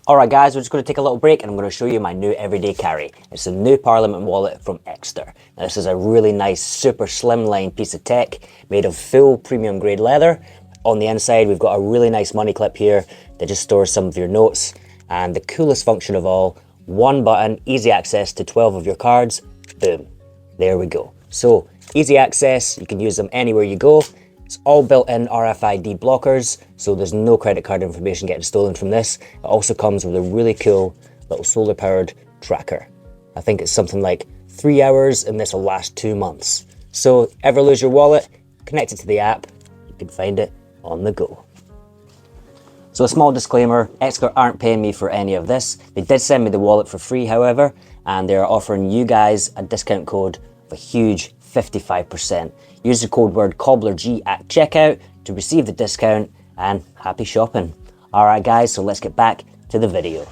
Alright guys, we're just going to take a little break and I'm going to show you my new everyday carry. It's the new Parliament wallet from Exeter. Now, this is a really nice, super slimline piece of tech made of full premium grade leather. On the inside we've got a really nice money clip here that just stores some of your notes, and the coolest function of all, one button, easy access to 12 of your cards. Boom, there we go. So Easy access, you can use them anywhere you go. It's all built-in RFID blockers, so there's no credit card information getting stolen from this. It also comes with a really cool little solar-powered tracker. I think it's something like 3 hours, and this will last 2 months. So, ever lose your wallet, connect it to the app, you can find it on the go. So a small disclaimer, Exeter aren't paying me for any of this. They did send me the wallet for free, however, and they're offering you guys a discount code of a huge 55%. Use the code word CobblerG at checkout to receive the discount, and happy shopping. Alright guys, so let's get back to the video.